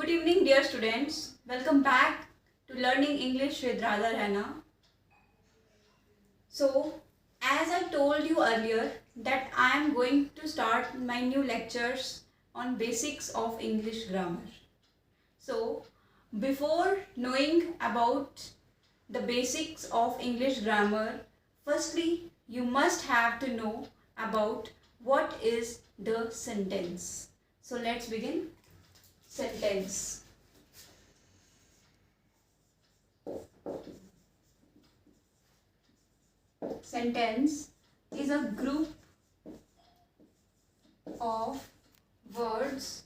Good evening, dear students. Welcome back to Learning English with Radha Rana. So, as I told you earlier that I am going to start my new lectures on basics of English grammar. So, before knowing about the basics of English grammar, firstly, you must have to know about what is the sentence. So, let's begin. Sentence. Sentence is a group of words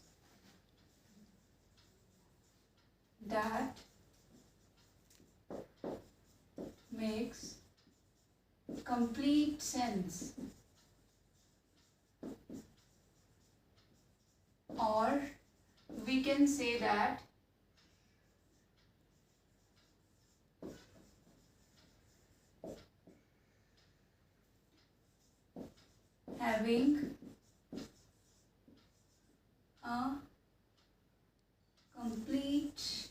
that makes complete sense, or we can say that having a complete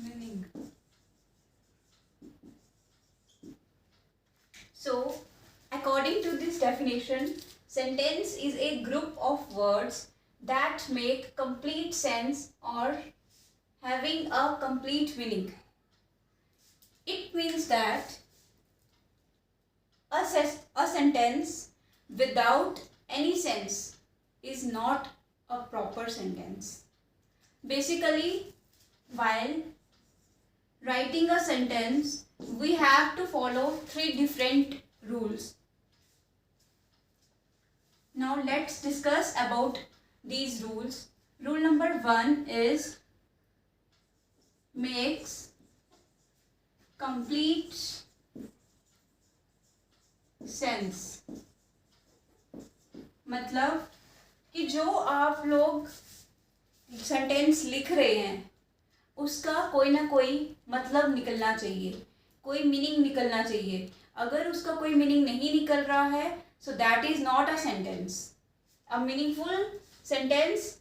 meaning. So, according to this definition, sentence is a group of words that make complete sense or having a complete meaning. It means that a sentence without any sense is not a proper sentence. Basically, while writing a sentence, we have to follow three different rules. Now let's discuss about these rules. Rule number 1 is makes complete sense. मतलब कि जो आप लोग sentence लिख रहे हैं उसका कोई ना कोई मतलब निकलना चाहिए, कोई मीनिंग निकलना चाहिए. अगर उसका कोई मीनिंग नहीं निकल रहा है, so that is not a sentence. A meaningful sentence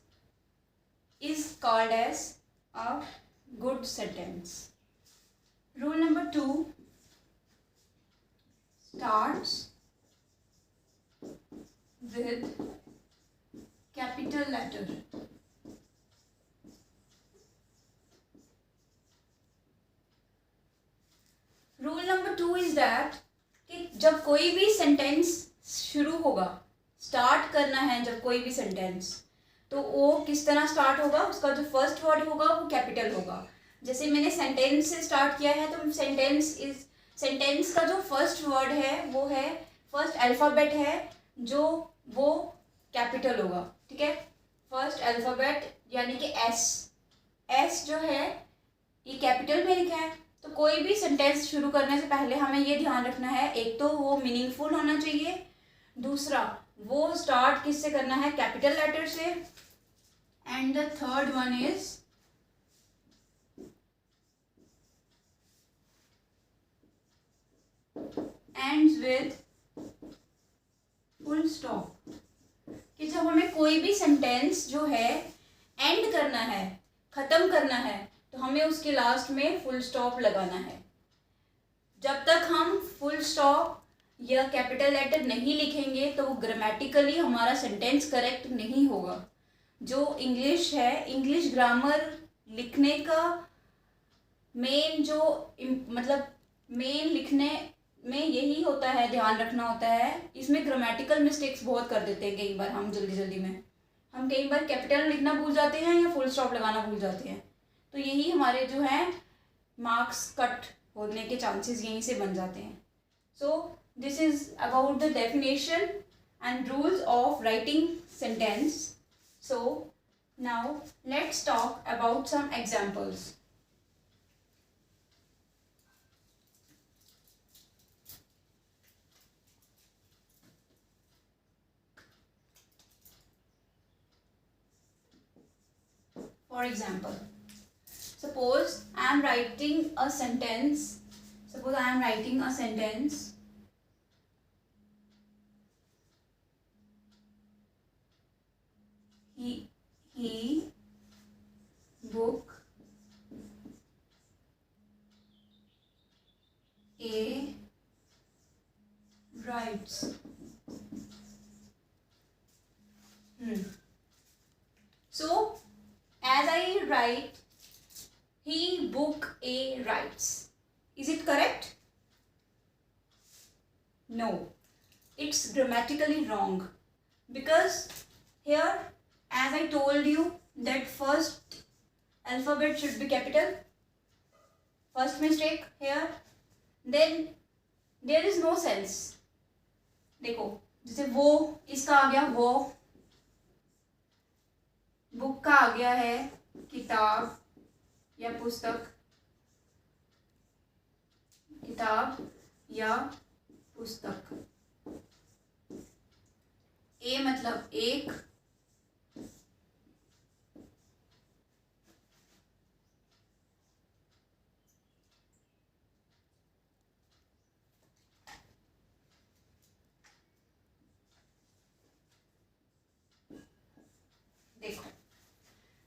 is called as a good sentence. Rule number 2 starts with capital letter. Rule number 2 is that कि जब कोई भी सेंटेंस शुरू होगा, स्टार्ट करना है जब कोई भी सेंटेंस, तो वो किस तरह स्टार्ट होगा, उसका जो फर्स्ट वर्ड होगा वो कैपिटल होगा. जैसे मैंने सेंटेंस से स्टार्ट किया है तो सेंटेंस का जो फर्स्ट वर्ड है वो है, फर्स्ट अल्फ़ाबेट है जो वो कैपिटल होगा. ठीक है, फर्स्ट अल्फ़ाबेट यानी कि एस जो है ये कैपिटल में लिखा है. तो कोई भी सेंटेंस शुरू करने से पहले हमें ये ध्यान रखना है, एक तो वो मीनिंगफुल होना चाहिए, दूसरा वो स्टार्ट किससे करना है, कैपिटल लेटर से, and the third one is ends with full stop. कि जब हमें कोई भी सेंटेंस जो है एंड करना है, खत्म करना है, तो हमें उसके लास्ट में फुल स्टॉप लगाना है. जब तक हम फुल स्टॉप या कैपिटल लेटर नहीं लिखेंगे तो वो ग्रामेटिकली हमारा सेंटेंस करेक्ट नहीं होगा. जो इंग्लिश है, इंग्लिश ग्रामर लिखने का मेन जो मतलब मेन लिखने में यही होता है, ध्यान रखना होता है. इसमें ग्रामेटिकल मिस्टेक्स बहुत कर देते हैं कई बार हम जल्दी में. हम कई बार कैपिटल लिखना भूल जाते हैं या फुल स्टॉप लगाना भूल जाते हैं, तो यही हमारे जो है मार्क्स कट होने के चांसेस यहीं से बन जाते हैं. So this is about the definition and rules of writing sentence. So now let's talk about some examples. For example, suppose I am writing a sentence. He write he book a writes. Is it correct? No, it's grammatically wrong, because here, as I told you, that first alphabet should be capital. First mistake here. Then there is no sense. देखो, जैसे वो, इसका आ गया वो, book का आ गया है किताब या पुस्तक, किताब या पुस्तक। ए मतलब एक, देखो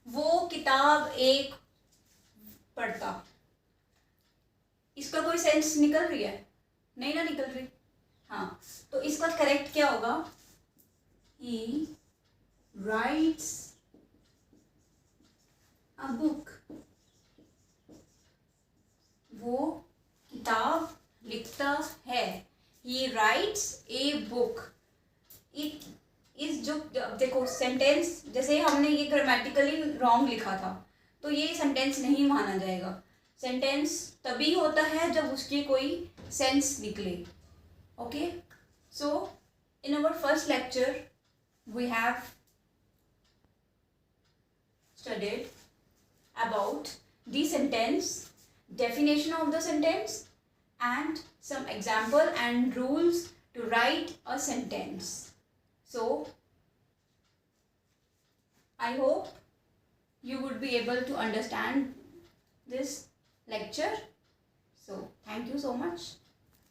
वो किताब एक पढ़ता, इसका कोई सेंस निकल रही है? नहीं ना निकल रही। हाँ, तो इसका करेक्ट क्या होगा? He writes a book. वो किताब लिखता है। He writes a book. इस जो देखो सेंटेंस, जैसे हमने ये ग्रामेटिकली रॉन्ग लिखा था, तो ये सेंटेंस नहीं माना जाएगा। सेंटेंस तभी होता है जब उसकी कोई सेंस निकले। Okay, so in our first lecture we have studied about the sentence, definition of the sentence, and some example and rules to write a sentence. So I hope you would be able to understand this lecture. So thank you so much.